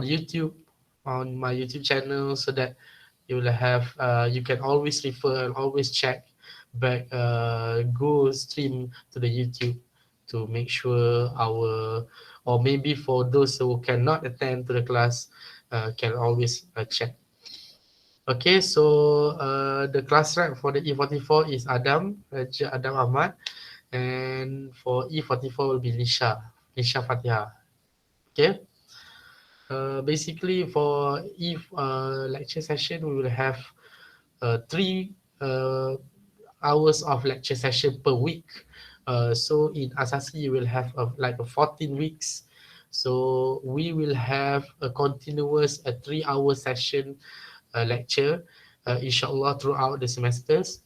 on YouTube, on my YouTube channel, so that you will have you can always refer and always check back, go stream to the YouTube to make sure our, or maybe for those who cannot attend to the class, can always check. Okay, so the class rep for the E44 is Adam, Raja Adam Ahmad, and for E44 will be Nisha Fatiha. Okay. Basically, for if lecture session, we will have 3 hours of lecture session per week. So in Asasi, you will have like a 14 weeks. So we will have a continuous 3-hour session lecture, inshallah, throughout the semesters.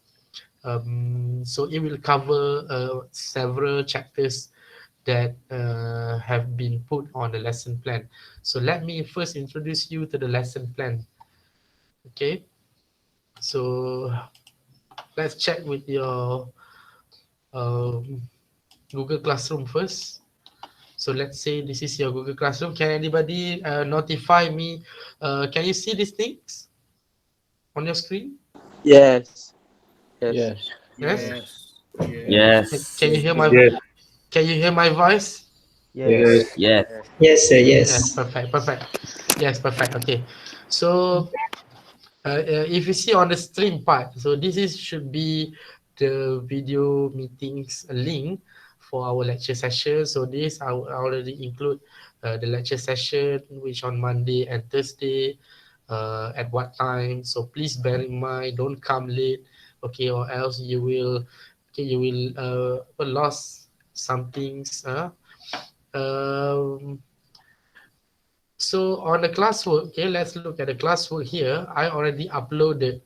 So it will cover several chapters that have been put on the lesson plan. So let me first introduce you to the lesson plan. Okay, so let's check with your um, Google Classroom first. So let's say this is your Google Classroom. Can anybody notify me? Can you see these things on your screen? Yes. Yes. Yes. Yes. Yes. Yes. Yes. Can you hear my Yes. Can you hear my voice? Yes. Yes. Yes. Yes, sir. Yes, Yes. perfect, perfect. Yes, perfect. Okay. So if you see on the stream part, so this is should be the video meetings link for our lecture session. So this I already include the lecture session, which on Monday and Thursday, at what time. So please bear in mind, don't come late, okay, or else you will, okay, you will lost some things. Um, so on the classwork, okay, let's look at the classwork here. I already uploaded.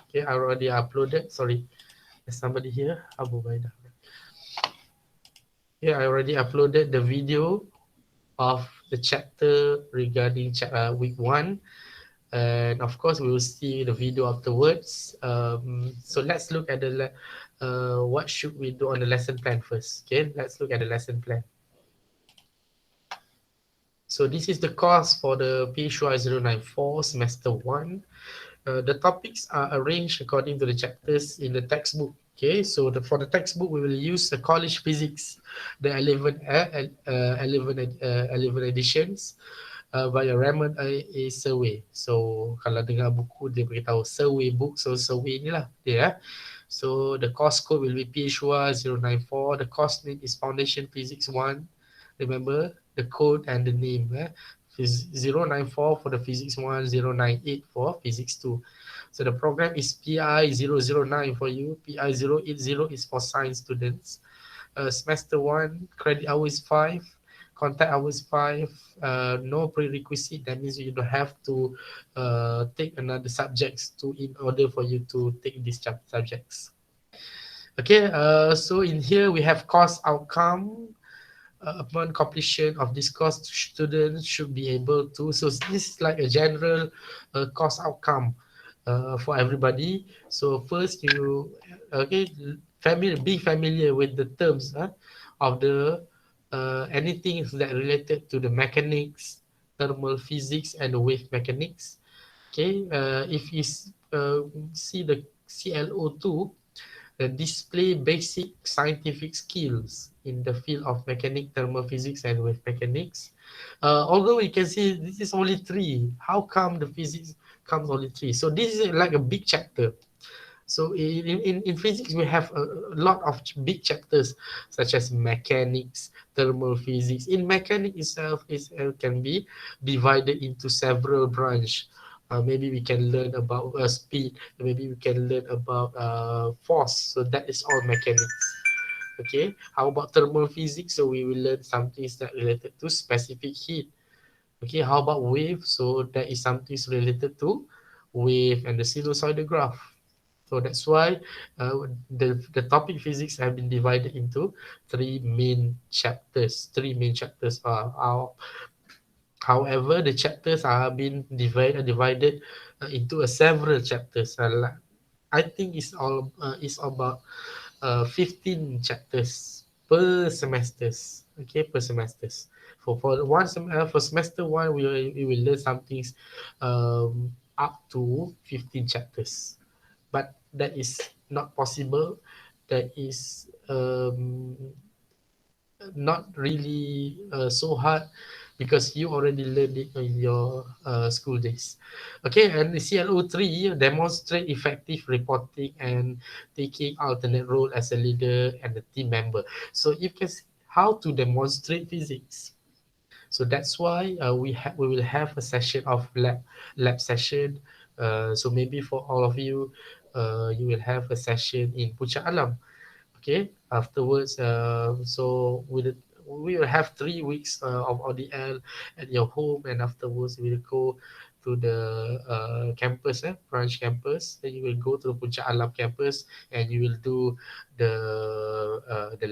Okay, I already uploaded. Sorry, there's somebody here. Abu Baida. Yeah, I already uploaded the video of the chapter regarding week 1. And of course, we will see the video afterwards. So let's look at the what should we do on the lesson plan first. Okay, let's look at the lesson plan. So this is the course for the PHY 094 semester 1. The topics are arranged according to the chapters in the textbook. Okay, so for the textbook, we will use the college physics, the 11 editions by Raymond A. Survey. So kalau dengar buku, dia beritahu survey book, so survey inilah dia. So the course code will be PHY 094. The course name is Foundation Physics 1. Remember the code and the name. 094 for the Physics 1, 098 for Physics 2. So the program is PI 009 for you. PI 080 is for science students. Semester 1, credit hour is 5. Contact hours 5. No prerequisite. That means you don't have to take another subjects to in order for you to take these subjects. Okay, so in here we have course outcome. Upon completion of this course, students should be able to. So this is like a general course outcome for everybody. So first you be familiar with the terms of the anything that related to the mechanics, thermal physics, and the wave mechanics. Okay, if you see the CLO2, display basic scientific skills in the field of mechanics, thermal physics, and wave mechanics. Although you can see this is only 3. How come the physics comes only 3? So this is like a big chapter. So in physics, we have a lot of big chapters such as mechanics, thermal physics. In mechanics itself, can be divided into several branches. Maybe we can learn about speed. Maybe we can learn about force. So that is all mechanics. Okay. How about thermal physics? So we will learn some things that related to specific heat. Okay. How about wave? So that is something related to wave and the sinusoidal graph. So that's why the topic physics have been divided into 3 main chapters. 3 main chapters are however, the chapters are being divided into several chapters. I think it's about 15 chapters per semesters. Okay, per semesters. For semester one, we will learn some things up to 15 chapters, but that is not possible. That is not really so hard because you already learned it in your school days. Okay, and the CLO3 demonstrate effective reporting and taking alternate role as a leader and a team member. So you can see how to demonstrate physics. So that's why we will have a session of lab session. So maybe for all of you, you will have a session in Puncak Alam. Okay, afterwards, we will have 3 weeks of ODL at your home, and afterwards we will go to the campus, branch campus. Then you will go to the Puncak Alam campus, and you will do the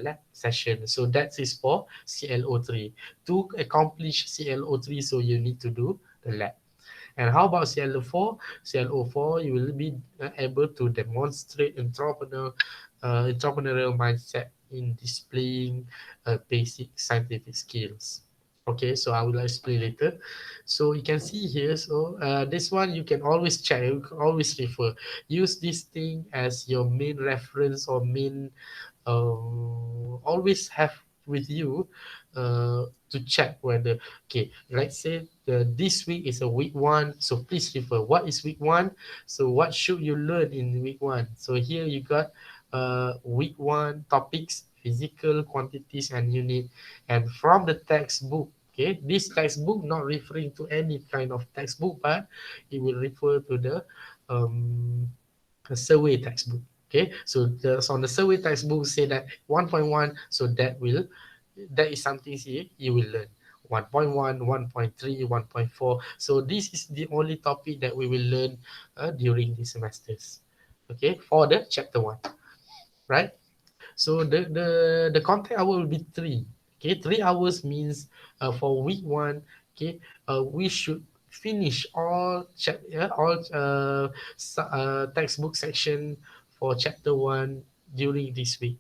lab session. So that is for CLO3. To accomplish CLO3, so you need to do the lab. And how about CLO4? CLO4, you will be able to demonstrate entrepreneurial mindset in displaying basic scientific skills. Okay, so I will explain later. So you can see here, so this one you can always check, you can always refer. Use this thing as your main reference or main always have with you to check whether, okay, let's say this week is a week one, so please refer what is week one, so what should you learn in week one. So here you got week one topics, physical quantities and unit, and from the textbook. Okay, this textbook not referring to any kind of textbook, but it will refer to the um, survey textbook. Okay, so on the survey textbook say that 1.1, so that is something here you will learn. 1.1, 1.3, 1.4. So this is the only topic that we will learn during the semesters. Okay, for the chapter one, right? So the contact hour will be 3. Okay, 3 hours means for week one. Okay, we should finish all textbook section for chapter one during this week.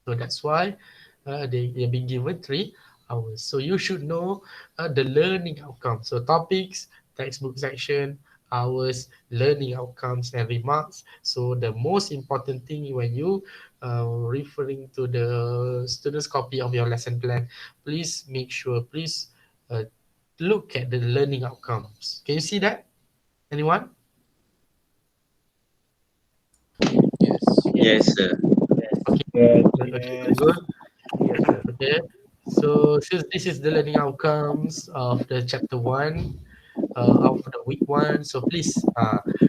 So that's why they've been given 3 hours. So you should know the learning outcomes. So topics, textbook section, hours, learning outcomes, and remarks. So the most important thing when you referring to the student's copy of your lesson plan, please make sure, please uh, look at the learning outcomes. Can you see that? Anyone? Yes, sir. Okay. Okay, very good. Okay. So since this is the learning outcomes of the chapter one, of the week one, so please,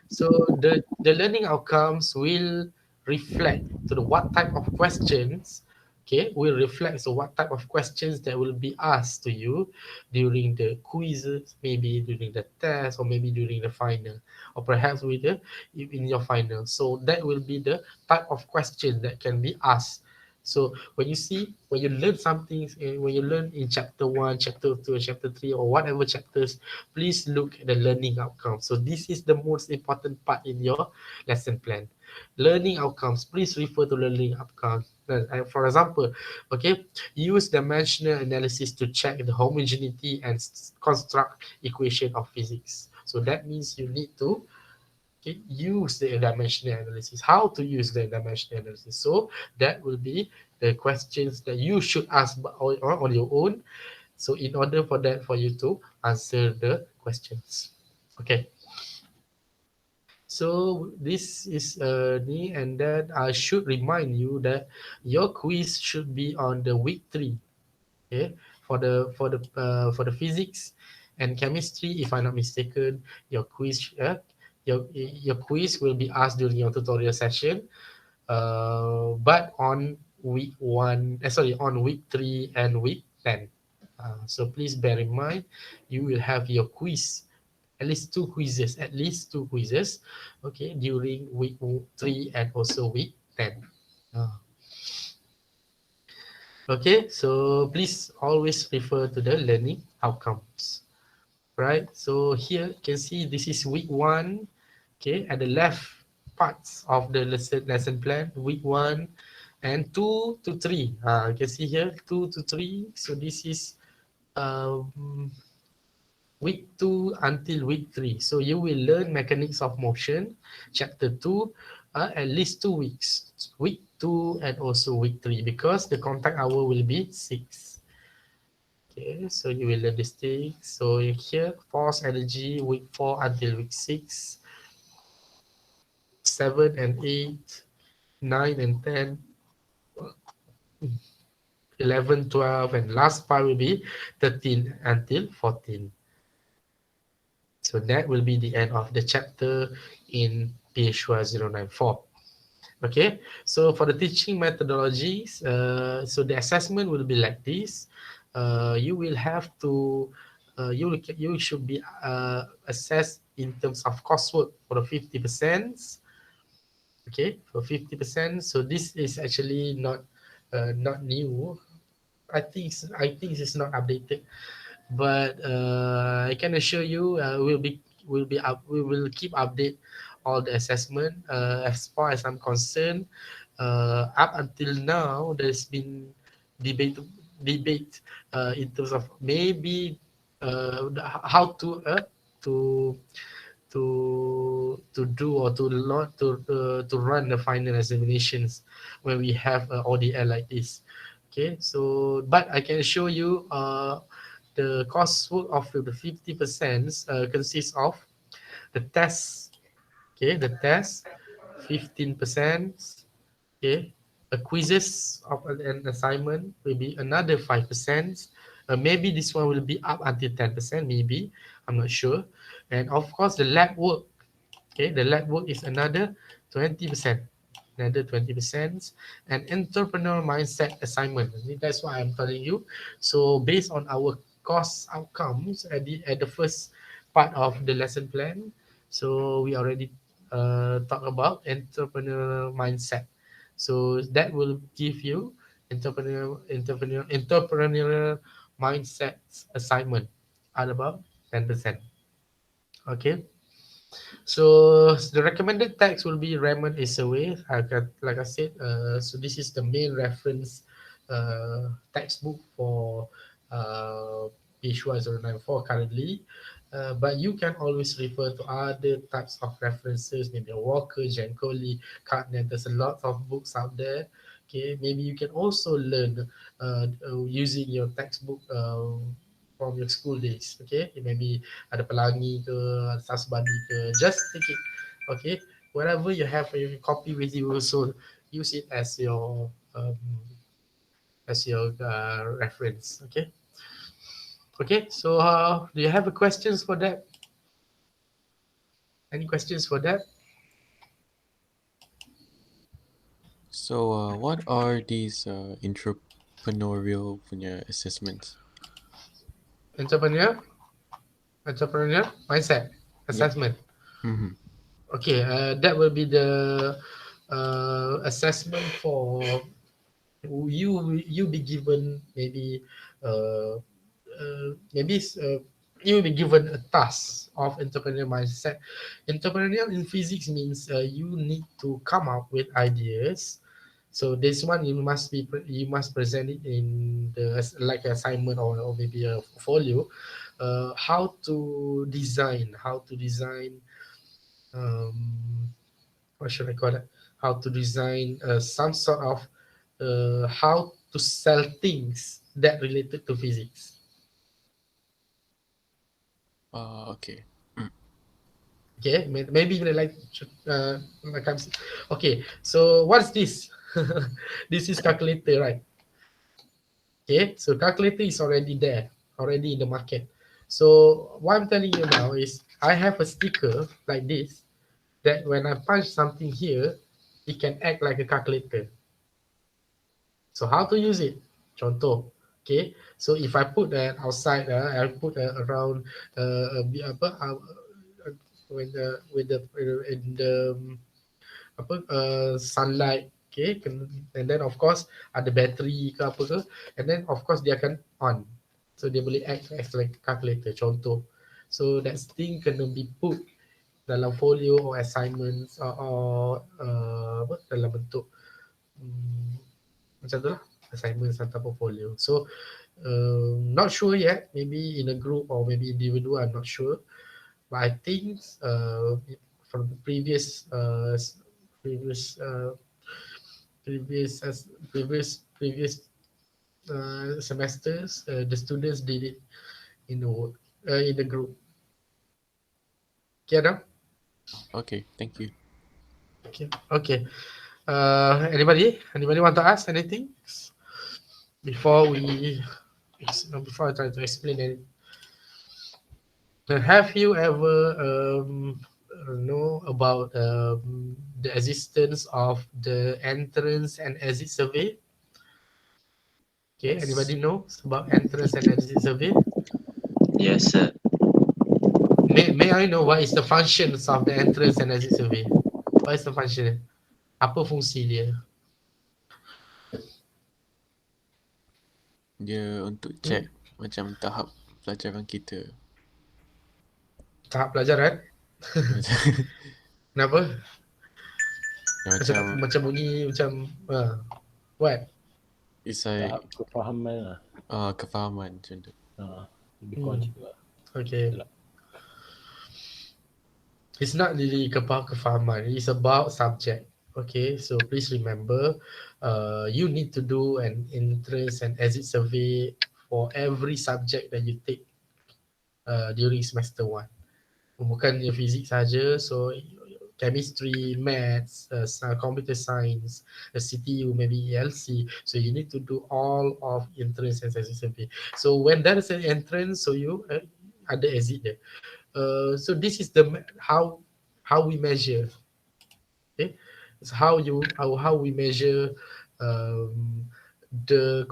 so the learning outcomes will reflect to the what type of questions. Okay, will reflect so what type of questions that will be asked to you during the quizzes, maybe during the test, or maybe during the final, or perhaps with the in your final. So that will be the type of question that can be asked. So when you see, when you learn something, when you learn in chapter one, chapter two, chapter three, or whatever chapters, please look at the learning outcomes. So this is the most important part in your lesson plan. Learning outcomes, please refer to learning outcomes. For example, okay, use dimensional analysis to check the homogeneity and construct equation of physics. So that means you need to, okay, use the dimensional analysis. How to use the dimensional analysis? So that will be the questions that you should ask on your own. So in order for that, for you to answer the questions. Okay. So this is me, and then I should remind you that your quiz should be on the week 3. Okay, for the physics and chemistry, if I'm not mistaken, your your quiz will be asked during your tutorial session, but on week one, sorry, on week 3 and week 10. So please bear in mind, you will have your quiz, at least two quizzes, okay, during week 3 and also week 10. Uh, okay, so please always refer to the learning outcomes, right? So here you can see this is week 1, okay, at the left parts of the lesson plan, week 1 and 2 to 3. You can see here 2 to 3. So this is um, week 2 until week 3. So you will learn mechanics of motion, chapter 2, at least 2 weeks. Week 2 and also week 3, because the contact hour will be 6. Okay, so you will learn these things. So here, force energy, week 4 until week 6, 7 and 8, 9 and 10, 11, 12, and last part will be 13 until 14. So that will be the end of the chapter in PHUA 094. Okay, so for the teaching methodologies, so the assessment will be like this. You will have to, you should be assessed in terms of coursework for the 50%. Okay, for 50%. So this is actually not new. I think it's not updated, but I can assure you, we will keep update all the assessment. As far as I'm concerned, up until now, there's been debate debate in terms of maybe how to to do or to not to run the final examinations when we have ODL like this. Okay, so but I can show you the coursework of the 50% consists of the test. Okay, the test 15%. Okay, a quizzes of an assignment will be another 5%. Maybe this one will be up until 10%, maybe, I'm not sure. And of course the lab work. Okay, the lab work is another 20%. Another 20%. And entrepreneurial mindset assignment. That's what I'm telling you. So based on our course outcomes at the first part of the lesson plan, so we already talk about entrepreneurial mindset. So that will give you entrepreneurial mindset assignment at about 10%. Okay. So the recommended text will be Raymond is away. Like I said, so this is the main reference textbook for Pishwa 094 currently. But you can always refer to other types of references, maybe Walker, Jankoli, Cartnet. There's a lot of books out there. Okay, maybe you can also learn using your textbook from your school days. Okay, maybe ada pelangi ke, ada sasbadi ke, just take it. Okay, whatever you have, you can copy with you, also use it as your reference. Okay. Okay, so do you have a questions for that? Any questions for that? So, what are these entrepreneurial punya assessments? Entrepreneur, entrepreneur mindset Yep. assessment. Mm-hmm. Okay, that will be the assessment for you be given maybe uh, maybe you will be given a task of entrepreneurial mindset. Entrepreneurial in physics means you need to come up with ideas. So this one you must present it in the like assignment, or maybe a portfolio. How to design um, what should I call it? How to design some sort of how to sell things that related to physics. Okay. Mm. Okay, maybe like okay. So what's this? This is calculator, right? Okay, so calculator is already there, already in the market. So what I'm telling you now is I have a sticker like this that when I punch something here, it can act like a calculator. So how to use it? Contoh, okay. So if I put that outside, I put around apa when the with the in the apa sunlight, okay. And then of course ada battery ke apa ke, and then of course dia akan on. So dia boleh act as like calculator. Contoh. So that thing kena be put dalam folio or assignments, or apa dalam bentuk macam tu lah, assignment atau portfolio. So Not sure yet. Maybe in a group or maybe individual. I'm not sure. But I think from the previous previous as previous semesters, the students did it in the in the group. Okay, now? Okay, thank you. Okay. Okay. Anybody want to ask anything before we before I try to explain it? Have you ever know about the existence of the entrance and exit survey? Okay, Yes. anybody knows about entrance and exit survey? Yes, sir. May I know what is the functions of the entrance and exit survey? What is the function? Apa fungsi dia? Dia untuk Hmm? check macam tahap pelajaran kita. Tahap pelajaran? Macam Kenapa? Macam tak macam macam bunyi macam what? it's tahap like kefahaman lah. kefahaman macam tu. Lebih kurang Hmm. macam tu lah. Okay. Betul tak? It's not really about kefahaman. It's about subject. Okay, so please remember, you need to do an interest and exit survey for every subject that you take during semester 1. Bukannya fizik saja, so chemistry, maths, computer science, CTU, maybe ELC. So you need to do all of entrance and exit survey. So when there is an entrance, so you ada exit there. So this is how we measure. Okay, it's how we measure um, the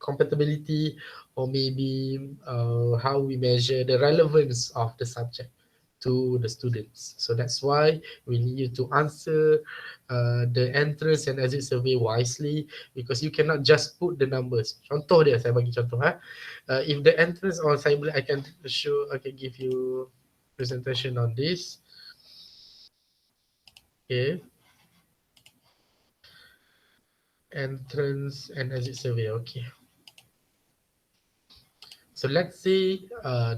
compatibility, or maybe how we measure the relevance of the subject to the students. So that's why we need you to answer the entrance and exit survey wisely, because you cannot just put the numbers. Contoh dia, saya bagi contoh. If the entrance, or saya boleh, I can give you presentation on this. Okay, entrance and exit survey. Okay. So let's say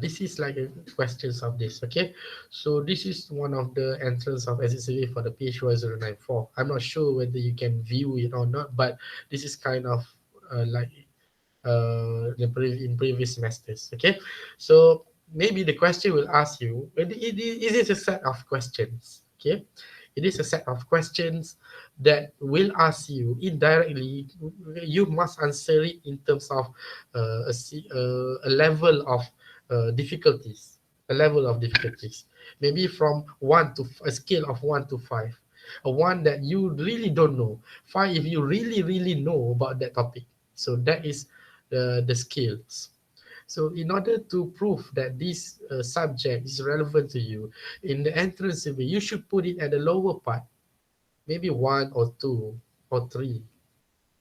this is like a questions of this, okay? So this is one of the entrance of SSV for the PHY094. I'm not sure whether you can view it or not, but this is kind of like in previous semesters, okay? So maybe the question will ask you, it is a set of questions, okay? It is a set of questions that will ask you indirectly. You must answer it in terms of a level of difficulties, a level of difficulties. Maybe from one to a scale of 1 to 5. A one that you really don't know. 5 if you really know about that topic. So that is the skills. So in order to prove that this subject is relevant to you, in the entrance survey, you should put it at the lower part, maybe 1 or 2 or 3.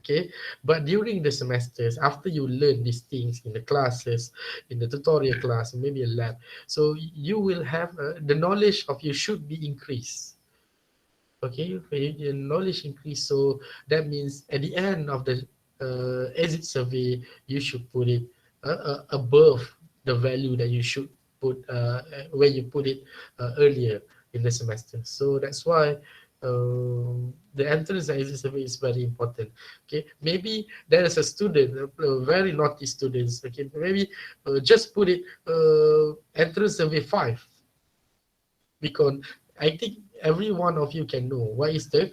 Okay, but during the semesters, after you learn these things in the classes, in the tutorial class, maybe a lab, so you will have the knowledge of you should be increased. Okay, when your knowledge increase, so that means at the end of the exit survey, you should put it above the value that you should put when you put it earlier in the semester. So that's why the entrance and exit survey is very important. Okay, maybe there is a student, very naughty students. Okay, maybe just put it entrance survey 5, because I think every one of you can know what is the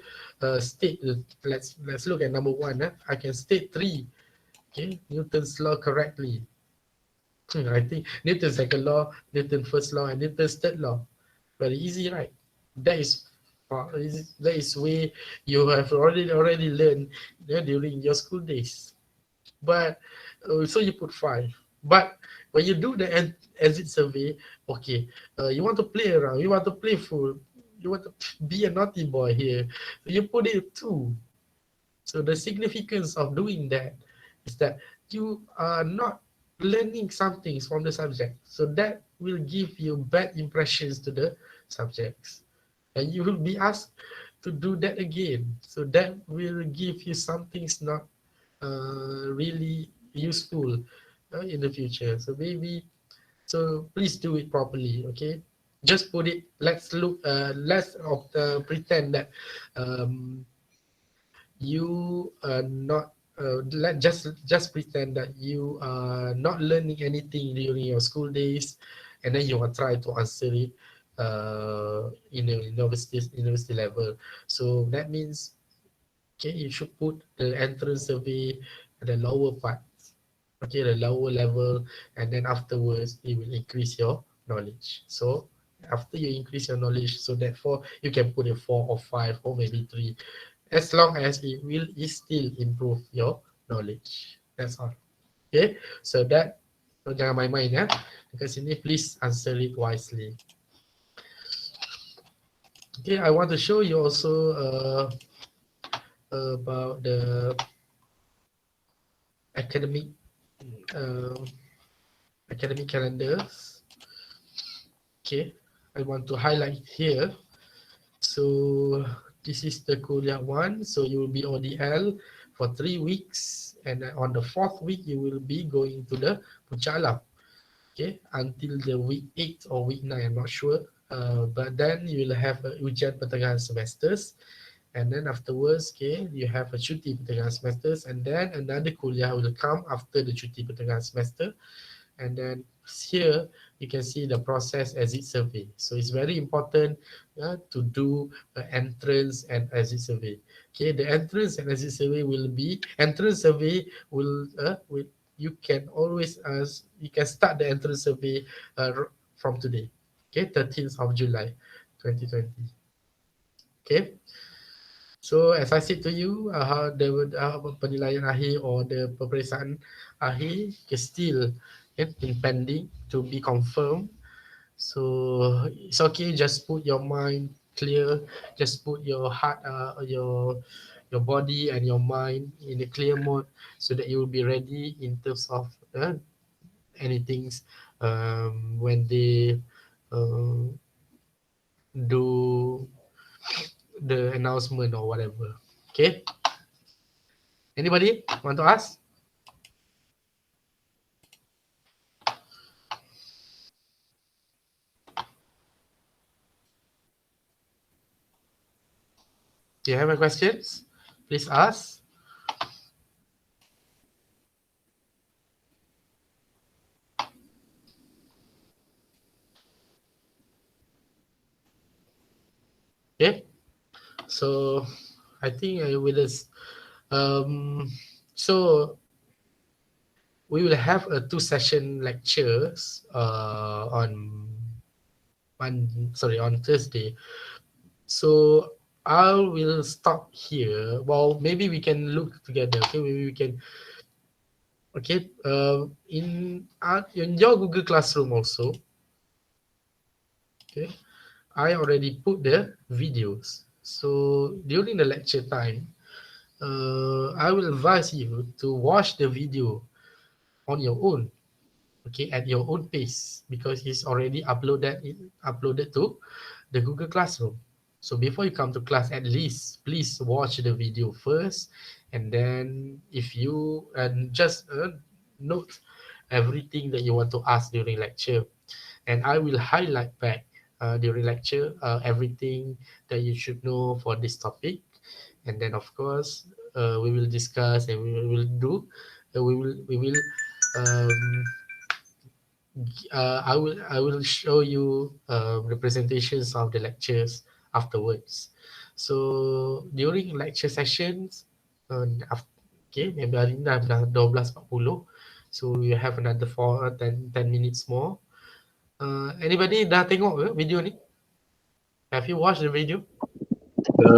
state. Let's look at number 1. I can state 3. Okay, Newton's law correctly. I think Newton's second law, Newton's first law, and Newton's third law. Very easy, right? That is that is way you have already learned during your school days. But so you put 5. But when you do the exit survey, okay, you want to play around, you want to play full, you want to be a naughty boy here, so you put it 2. So the significance of doing that is that you are not learning some things from the subject, so that will give you bad impressions to the subjects, and you will be asked to do that again, so that will give you some things not really useful in the future. So please do it properly, okay? Just put it. Let's pretend that um, you are not. Just pretend that you are not learning anything during your school days, and then you will try to answer it in a university level. So that means, okay, you should put the entrance survey at the lower part, okay, the lower level, and then afterwards it will increase your knowledge. So after you increase your knowledge, so therefore you can put a 4 or 5 or maybe 3, as long as it still improve your knowledge. That's all. Okay, so jangan main-main ya. Dekat sini please answer it wisely. Okay, I want to show you also about the academic uh, academic calendars. Okay, I want to highlight here. So this is the kuliah one. So you will be ODL for 3 weeks, and on the 4th week you will be going to the Puncak Alam. Okay, until the week 8 or week 9, I'm not sure. But then you will have ujian pertengahan semesters, and then afterwards, okay, you have a cuti pertengahan semesters, and then another kuliah will come after the cuti pertengahan semester. And then here you can see the process exit survey. So it's very important to do entrance and exit survey. Okay, the entrance and exit survey will you can always you can start the entrance survey from today. Okay, 13th of July 2020. Okay, so as I said to you, penilaian akhir or the peperiksaan akhir is still in pending to be confirmed. So it's okay, just put your mind clear, just put your heart, your body and your mind in a clear mode, so that you will be ready in terms of anything when they uh, do the announcement or whatever. Okay, anybody want to ask? Do you have any questions? Please ask. Okay, so I think I will just so we will have a 2 session lectures on Thursday. So I will stop here. Well, maybe we can look together. Okay, maybe we can. Okay, in your Google Classroom also. Okay, I already put the videos. So during the lecture time, I will advise you to watch the video on your own, okay, at your own pace, because it's already uploaded to the Google Classroom. So before you come to class, at least please watch the video first, and then if you just note everything that you want to ask during lecture, and I will highlight back during lecture everything that you should know for this topic. And then of course we will discuss, and we will um, I will show you the presentations of the lectures afterwards. So during lecture sessions, okay, maybe hari ni dah 12.40, so we have another 10 minutes more. Anybody dah tengok ke video ni? Have you watched the video?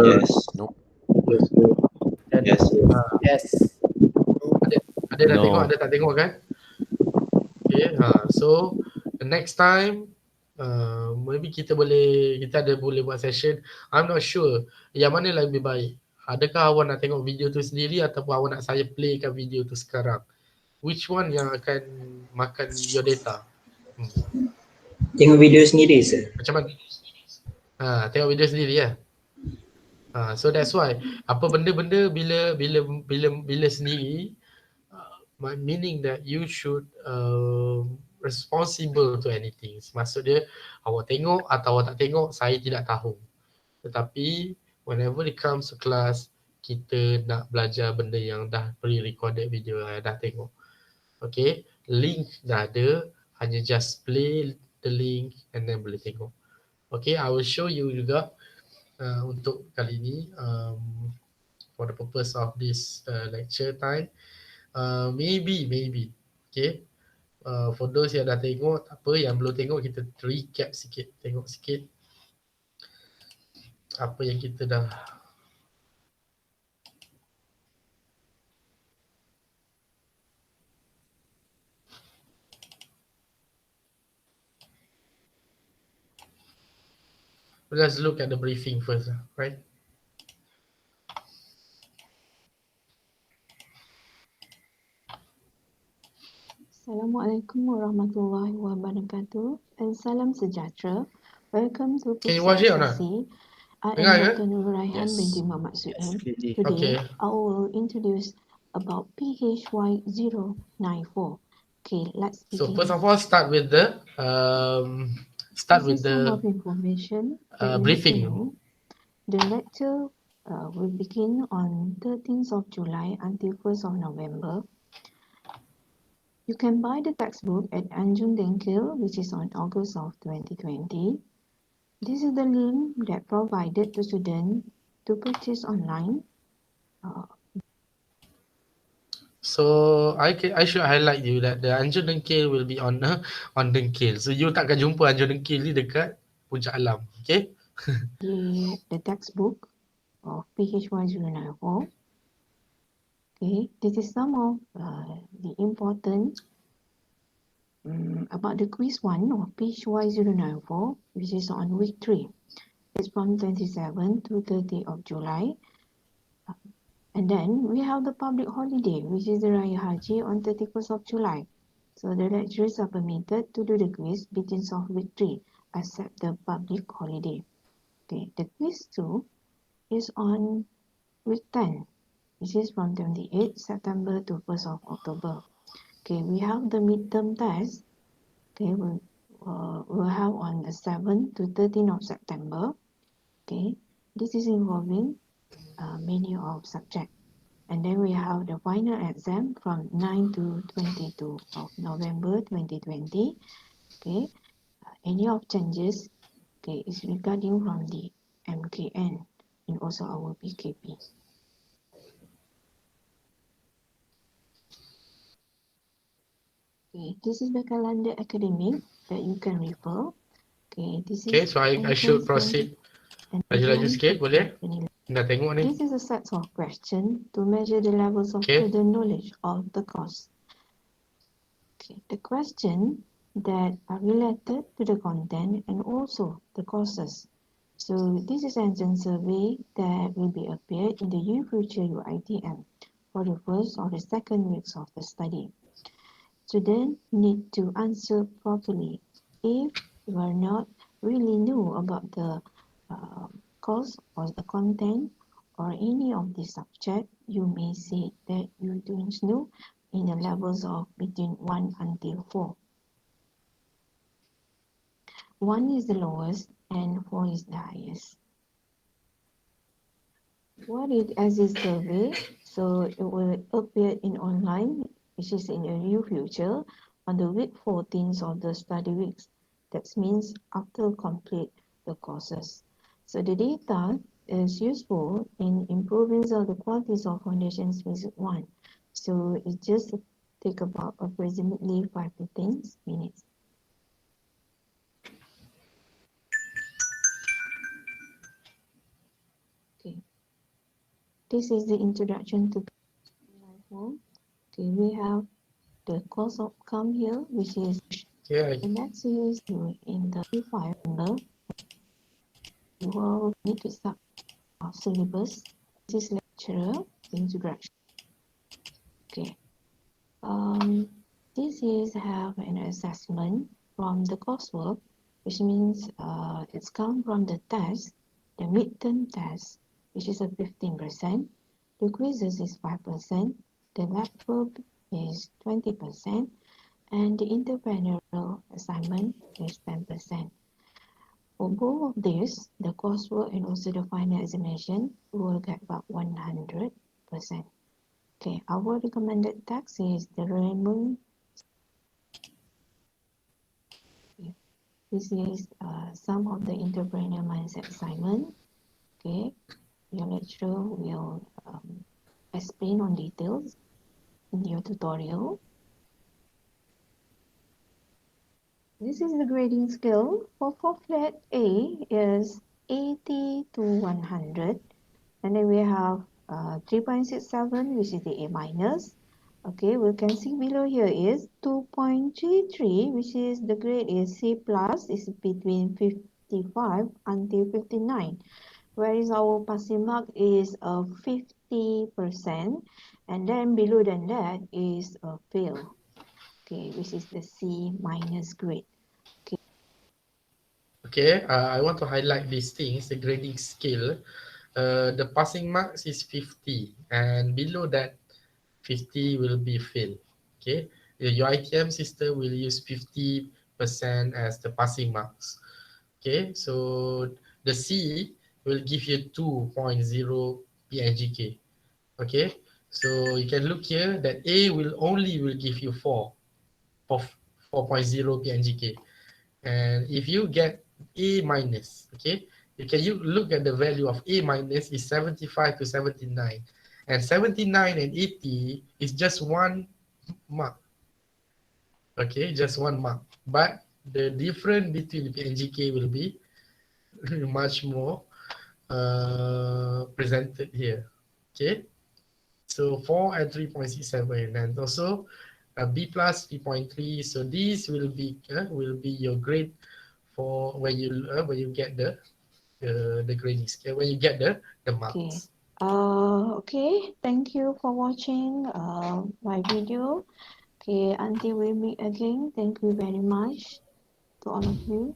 Yes. Nope. Yes. Yes. Yes. Ada dah No. tengok, ada tak tengok kan? Okay, so the next time maybe kita boleh buat session. I'm not sure yang mana lebih baik. Adakah awak nak tengok video tu sendiri, ataupun awak nak saya playkan video tu sekarang? Which one yang akan makan your data? Tengok video sendiri, sir. Macam mana? Tengok video sendiri ya. So that's why apa benda-benda bila sendiri, meaning that you should responsible to anything. Maksud dia, awak tengok atau awak tak tengok, saya tidak tahu. Tetapi whenever it comes to class, kita nak belajar benda yang dah pre-recorded video, dah tengok. Okay, link dah ada, hanya just play the link and then boleh tengok. Okay, I will show you juga untuk kali ni, for the purpose of this lecture time. Maybe, okay. For those yang dah tengok, tak apa, yang belum tengok kita recap sikit, tengok sikit apa yang kita dah. Let's look at the briefing first, right? Assalamualaikum warahmatullahi wabarakatuh and salam sejahtera. Welcome to Can you watch it or not? sesi. I Dengar am ke? Dr. Nuraihan Yes. binti Muhammad Suim. clearly. Today, Okay. I will introduce about PHY 094. Okay, let's begin. So first of all, start with the This is some of information that you need to briefing. know. The lecture will begin on 13th of July until 1st of November. You can buy the textbook at Anjun Dengkil, which is on August of 2020. This is the link that provided to students to purchase online. So I should highlight you that the Anjun Dengkil will be on Dengkil. So you takkan jumpa Anjun Dengkil ni dekat Puncak Alam, okay? The textbook of PHY 094. Okay, this is some of the important about the quiz 1 of PHY 094, which is on week 3. It's from 27 to 30 of July. And then we have the public holiday, which is the Raya Haji on 31st of July. So the lecturers are permitted to do the quiz between of week 3, except the public holiday. Okay, the quiz 2 is on week 10, which is from 28 September to 1st of October. Okay, we have the midterm test. Okay, we'll have on the 7th to 13th of September. Okay, this is involving many of subjects. And then we have the final exam from 9 to 22 of November 2020. Okay, any of changes, okay, is regarding from the MKN and also our PKP. Okay, this is the calendar academic that you can refer. Okay, this Okay, is so I should proceed. Laju-laju sikit, boleh? Dah tengok ni. This is a set of questions to measure the levels of Okay. student knowledge of the course. Okay, the question that are related to the content and also the courses. So this is an exam survey that will be appeared in the U-Future UITM for the first or the second weeks of the study. Students need to answer properly. If you are not really new about the course or the content or any of the subject, you may say that you don't know in the levels of between 1 until 4. 1 is the lowest and 4 is the highest. What is as a survey? So it will appear in online, which is in your new future, on the week 14th of the study weeks. That means after complete the courses. So the data is useful in improving the qualities of foundations visit 1. So it just take about approximately 5 to 10 minutes. Okay. This is the introduction to okay, we have the course outcome here, which is the next is in the file number. You will need to start syllabus. This is lecturer introduction. Okay. This is have an assessment from the coursework, which means it's come from the test, the midterm test, which is a 15%. The quizzes is 5%. The lab is 20%, and the entrepreneurial assignment is 10%. For both of these, the coursework and also the final examination will get about 100%. Okay, our recommended text is the Raymond. This is some of the entrepreneur mindset assignment. Okay, your lecturer will explain on details in your tutorial. This is the grading scale. For flat A is 80 to 100. And then we have 3.67, which is the A minus. Okay, we can see below here is 2.33, which is the grade is C plus, is between 55 until 59. Whereas our passing mark is 50%, and then below than that is a fail. Okay, which is the C minus grade. Okay, I want to highlight these things, the grading scale. The passing marks is 50, and below that 50 will be fail. Okay, your ITM system will use 50% as the passing marks. Okay, so the C will give you 2.0 PNGK. Okay, so you can look here that A will give you 4 of 4.0 PNGK. And if you get A minus, okay, you look at the value of A minus is 75 to 79, and 79 and 80 is just one mark. Okay, just one mark, but the difference between the PNGK will be much more presented here. Okay, so 4 and 3.67, and also B plus 3.3. So these will be your grade for when you get the grading scale, when you get the marks. Okay, thank you for watching my video. Okay, until we meet again, thank you very much to all of you.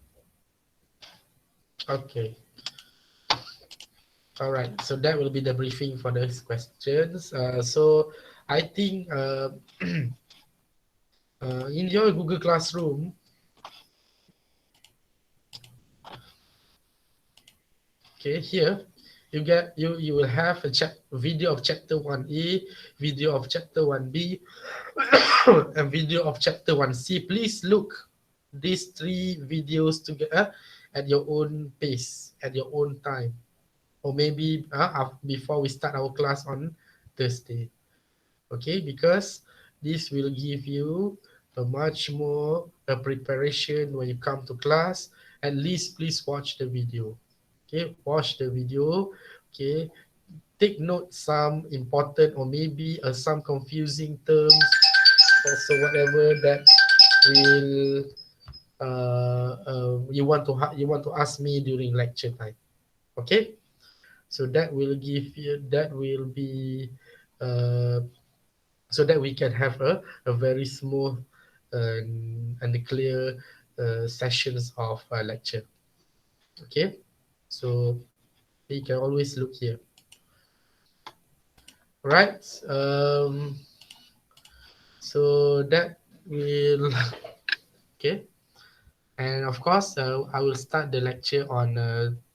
Okay. All right. So that will be the briefing for those questions. So I think in your Google Classroom, okay, here you will have a video of chapter 1A, video of chapter 1B, and video of chapter 1C. Please look these 3 videos together at your own pace, at your own time, or maybe before we start our class on Thursday. Okay, because this will give you a much more preparation when you come to class. At least please watch the video. Okay, watch the video. Okay, take note some important or maybe some confusing terms, also whatever that will you want to ask me during lecture time. Okay, so that will be so that we can have a very smooth and clear sessions of lecture. Okay, so you can always look here. Right. So that will okay, and of course I will start the lecture on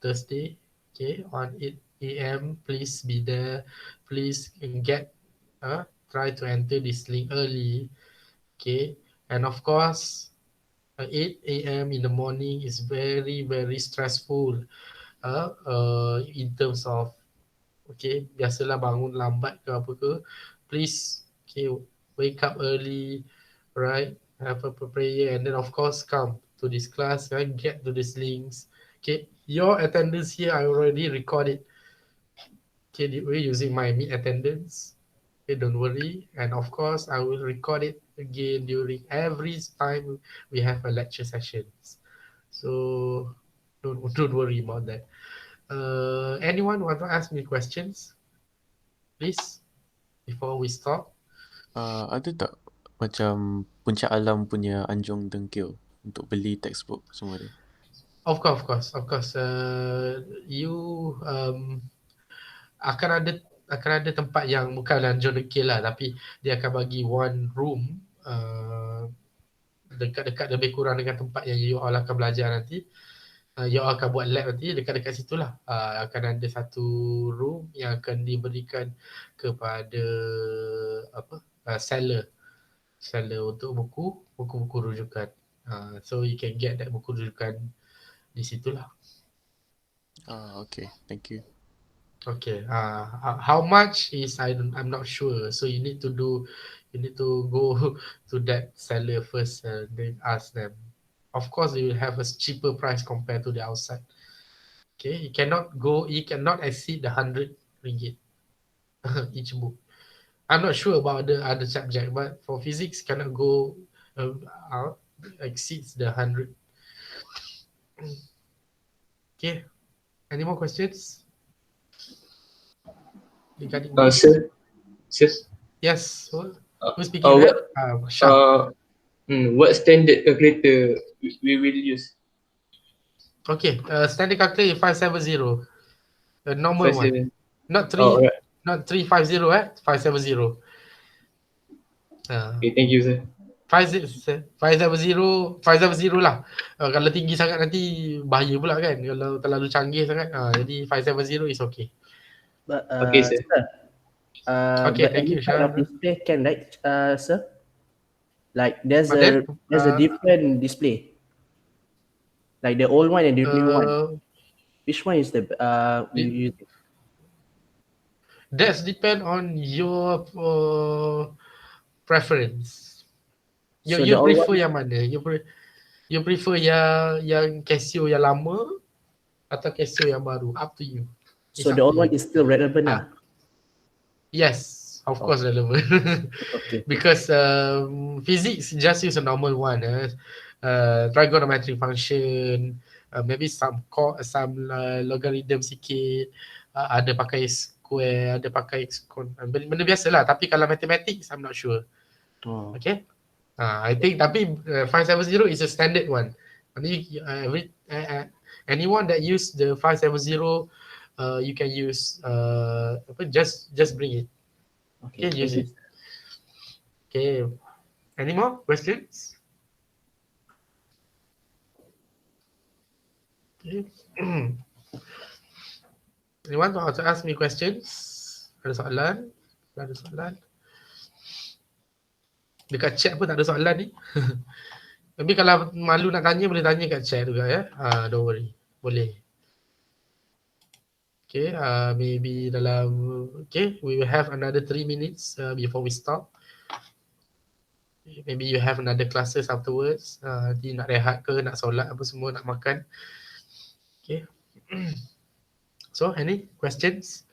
Thursday. Okay, on 8 a.m. Please be there. Please get try to enter this link early. Okay, and of course 8 a.m. in the morning is very very stressful in terms of okay, biasalah bangun lambat ke apa ke, please okay, wake up early, right, have a prayer, and then of course come to this class, right? Get to these links. Okay, your attendance here I already recorded. Okay, we're using my Meet attendance. Okay, don't worry, and of course I will record it again during every time we have a lecture sessions. So don't worry about that. Anyone want to ask me questions, please, before we stop? Ada tak macam Puncak Alam punya Anjung Dengkil untuk beli textbook semua dia? Of course. You akan ada akan ada tempat yang bukan anjung degil lah, tapi dia akan bagi one room dekat-dekat lebih kurang dengan tempat yang you all akan belajar nanti. You all akan buat lab nanti dekat-dekat situlah. Akan ada satu room yang akan diberikan kepada seller untuk buku-buku rujukan. So you can get that buku rujukan di situlah. Okay, thank you. Okay. How much is I'm not sure. So you need to go to that seller first and then ask them. Of course, you will have a cheaper price compared to the outside. Okay, you cannot exceed the 100 ringgit each book. I'm not sure about the other subject, but for physics, cannot go out exceeds the 100. Okay, any more questions regarding this? Sir, Yes, who's speaking? Shah. what standard calculator we will use? Okay, standard calculator 570, the normal one, 57. not Alright. 350, 570. Okay, thank you, sir. 570 lah. Kalau tinggi sangat nanti bahaya pula kan, kalau terlalu canggih sangat. Jadi 570 is okay. But, Okay, sir. Okay, but thank any you, kind Shah. of display can, right, sir? Like there's But a then, different display. Like the old one and the new one. Which one is the we use? That's depend on your preference. You So the old prefer one, yang mana? You prefer yang Casio yang lama atau Casio yang baru? Up to you. so the old one is still relevant lah. Yes, of course relevant. Okay. Because physics just use a normal one. Trigonometric function, maybe some logarithm sikit, ada pakai square, ada pakai benda biasa lah. Tapi kalau mathematics, I'm not sure. Oh. Okay. I think tapi 570 is a standard one. Anyone that use the 570, you can use just bring it. Okay, use it. Okay. Any more questions? Okay. Anyone want to ask me questions? Ada soalan? Ada soalan? Dekat chat pun tak ada soalan ni. Tapi kalau malu nak tanya, boleh tanya kat chat juga ya. Don't worry. Boleh. Okay, maybe we will have another 3 minutes before we stop. Maybe you have another classes afterwards. Nanti nak rehat ke, nak solat apa semua, nak makan. Okay. So, any questions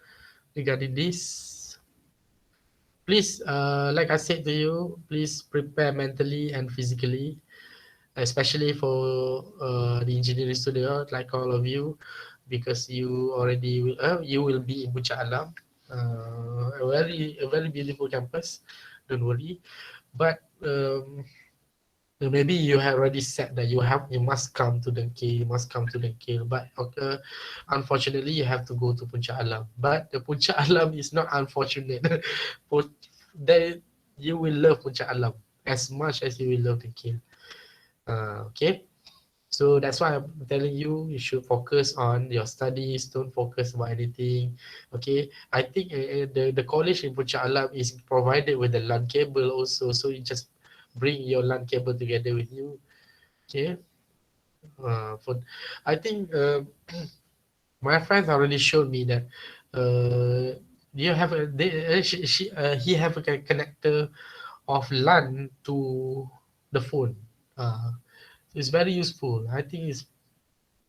regarding this? Please, like I said to you, please prepare mentally and physically, especially for the engineering student like all of you, because you will be in Puncak Alam, a very beautiful campus. Don't worry, but maybe you have already said that you must come to Dengkil, but unfortunately you have to go to Puncak Alam. But the Puncak Alam is not unfortunate. You will love Puncak Alam as much as you will love Dengkil. Okay, so that's why I'm telling you, you should focus on your studies. Don't focus about anything. Okay, I think the college in Puncak Alam is provided with the LAN cable also, so you just bring your LAN cable together with you. Okay. I think my friends already showed me that he have a connector of LAN to the phone. It's very useful. I think it's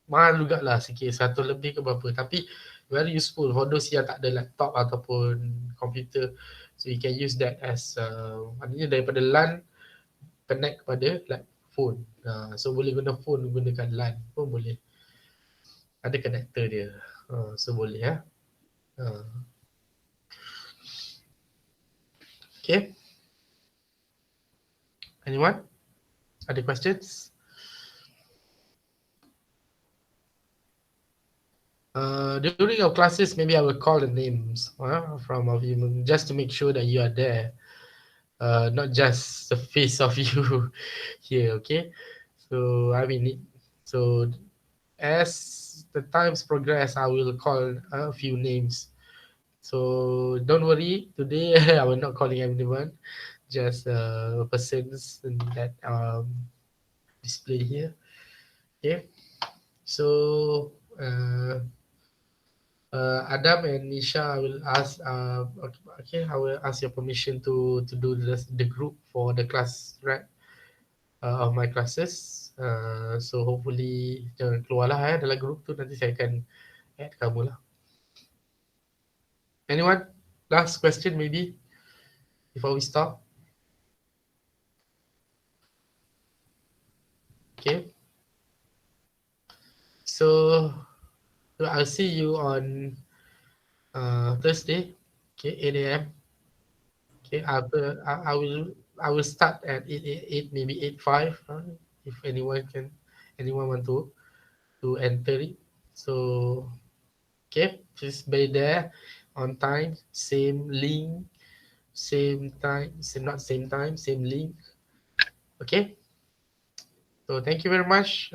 mahal juga lah sikit, 100 lebih ke berapa, tapi very useful for those yang tak ada laptop ataupun komputer. So you can use that as maknanya daripada LAN connect kepada phone. So boleh guna phone gunakan LAN pun boleh. Ada connector dia. So boleh ya. Okay. Anyone? Ada questions? During our classes, maybe I will call the names from of you just to make sure that you are there, not just the face of you here. Okay, so I mean, so as the times progress, I will call a few names. So don't worry, today I will not calling anyone, just persons that display here. Okay, so. Adam and Nisha, I will ask. Okay, I will ask your permission to do the group for the class, right? Of my classes. So hopefully jangan keluar lah dalam group tu, nanti saya akan add kamu lah. Anyone? Last question maybe before we stop. Okay. So I'll see you on Thursday. Okay, 8 a.m. Okay, I will start at 8, maybe 8:05. If anyone want to enter it. So okay, just be there on time, same link, same time, same time, same link. Okay. So thank you very much.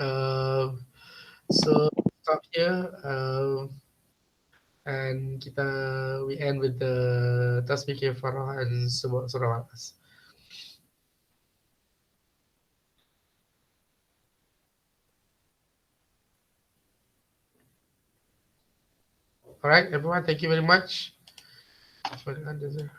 So stop here. And we end with the tasbih kafarah and surah Al-As. All right, everyone. Thank you very much for the answer.